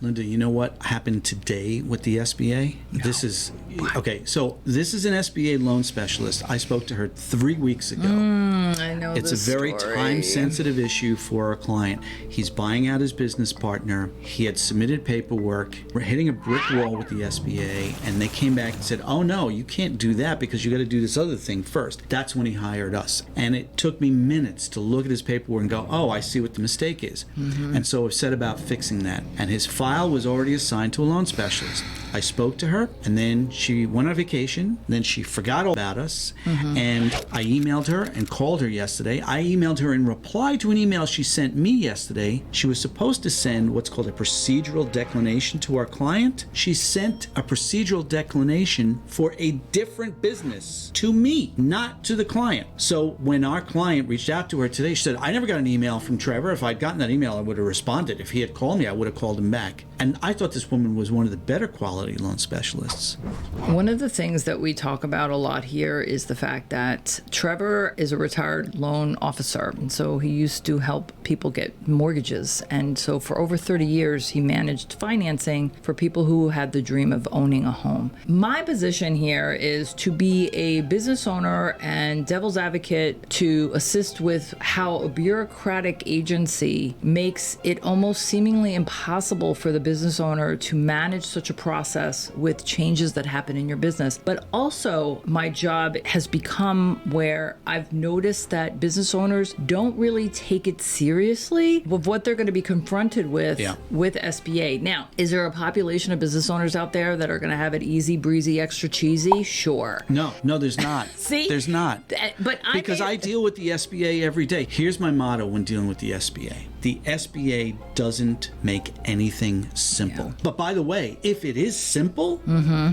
Linda, you know what happened today with the SBA? No. This is, okay, so this is an SBA loan specialist. I spoke to her 3 weeks ago. I know It's a very time-sensitive issue for our client. He's buying out his business partner. He had submitted paperwork. We're hitting a brick wall with the SBA, and they came back and said, oh, no, you can't do that because you got to do this other thing first. That's when he hired us. And it took me minutes to look at his paperwork and go, oh, I see what the mistake is. And so I set about fixing that. And his file was already assigned to a loan specialist. I spoke to her, and then she went on vacation. Then she forgot all about us, and I emailed her and called her yesterday. I emailed her in reply to an email she sent me yesterday. She was supposed to send what's called a procedural declination to our client. She sent a procedural declination for a different business to me, not to the client. So when our client reached out to her today, she said, I never got an email from Trevor. If I'd gotten that email, I would have responded. If he had called me, I would have called him back. And I thought this woman was one of the better quality loan specialists. One of the things that we talk about a lot here is the fact that Trevor is a retired loan officer. And so he used to help people get mortgages. And so for over 30 years, he managed financing for people who had the dream of owning a home. My position here is to be a business owner and devil's advocate to assist with how a bureaucratic agency makes it almost seemingly impossible for the business owner to manage such a process with changes that happen in your business. But also, my job has become where I've noticed that business owners don't really take it seriously with what they're going to be confronted with SBA. Now, is there a population of business owners out there that are going to have it easy, breezy, extra cheesy? Sure. No, there's not. See? There's not. Because I deal with the SBA every day. Here's my motto when dealing with the SBA. The SBA doesn't make anything simple. Yeah. But by the way, if it is simple,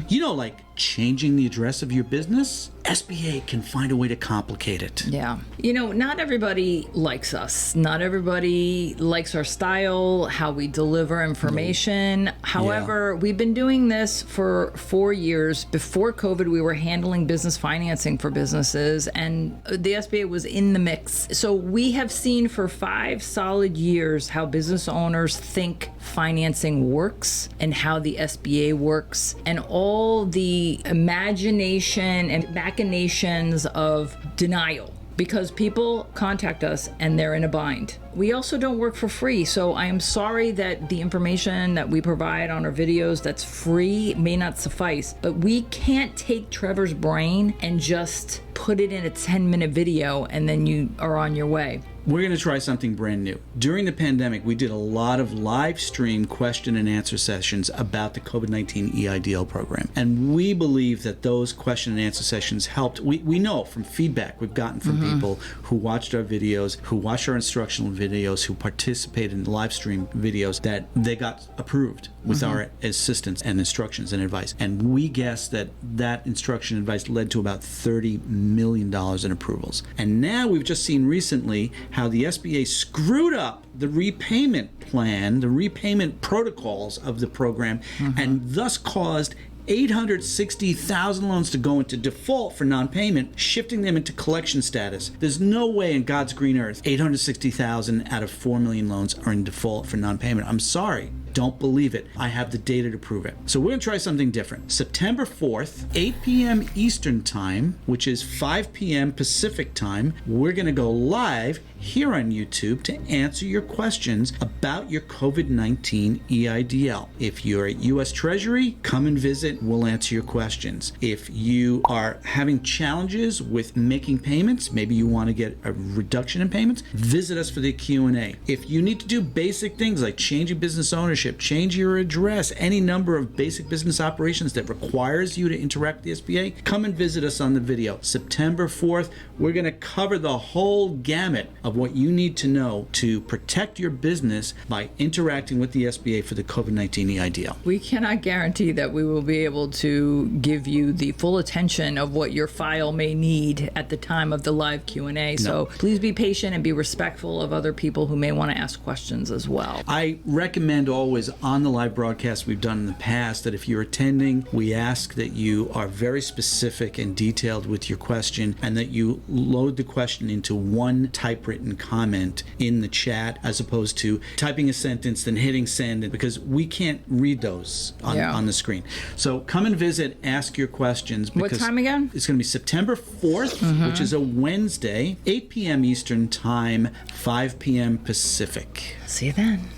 you know, like changing the address of your business, SBA can find a way to complicate it. Yeah. You know, not everybody likes us. Not everybody likes our style, how we deliver information. However, we've been doing this for 4 years. Before COVID, we were handling business financing for businesses, and the SBA was in the mix. So we have seen for 5 solid years how business owners think financing works and how the SBA works, and all the imagination and machinations of denial, because people contact us and they're in a bind. We also don't work for free, so I am sorry that the information that we provide on our videos that's free may not suffice, but we can't take Trevor's brain and just put it in a 10-minute video and then you are on your way. We're going to try something brand new. During the pandemic, we did a lot of live stream question and answer sessions about the COVID-19 EIDL program. And we believe that those question and answer sessions helped. We know from feedback we've gotten from people who watched our videos, who watched our instructional videos, who participated in live stream videos, that they got approved with our assistance and instructions and advice. And we guess that that instruction and advice led to about $30 million in approvals. And now we've just seen recently how the SBA screwed up the repayment plan, the repayment protocols of the program, and thus caused 860,000 loans to go into default for non-payment, shifting them into collection status. There's no way in God's green earth 860,000 out of 4 million loans are in default for non-payment. I'm sorry. Don't believe it. I have the data to prove it. So we're going to try something different. September 4th, 8 p.m. Eastern Time, which is 5 p.m. Pacific Time, we're going to go live here on YouTube to answer your questions about your COVID-19 EIDL. If you're at U.S. Treasury, come and visit. We'll answer your questions. If you are having challenges with making payments, maybe you want to get a reduction in payments, visit us for the Q&A. If you need to do basic things like changing business ownership, change your address, any number of basic business operations that requires you to interact with the SBA, come and visit us on the video. September 4th, we're going to cover the whole gamut of what you need to know to protect your business by interacting with the SBA for the COVID-19 EIDL. We cannot guarantee that we will be able to give you the full attention of what your file may need at the time of the live Q&A. So please be patient and be respectful of other people who may want to ask questions as well. I recommend always always, on the live broadcast we've done in the past, that if you're attending, we ask that you are very specific and detailed with your question, and that you load the question into one typewritten comment in the chat, as opposed to typing a sentence, then hitting send, because we can't read those on the screen. So come and visit, ask your questions. What time again? It's going to be September 4th, which is a Wednesday, 8 p.m. Eastern Time, 5 p.m. Pacific. See you then.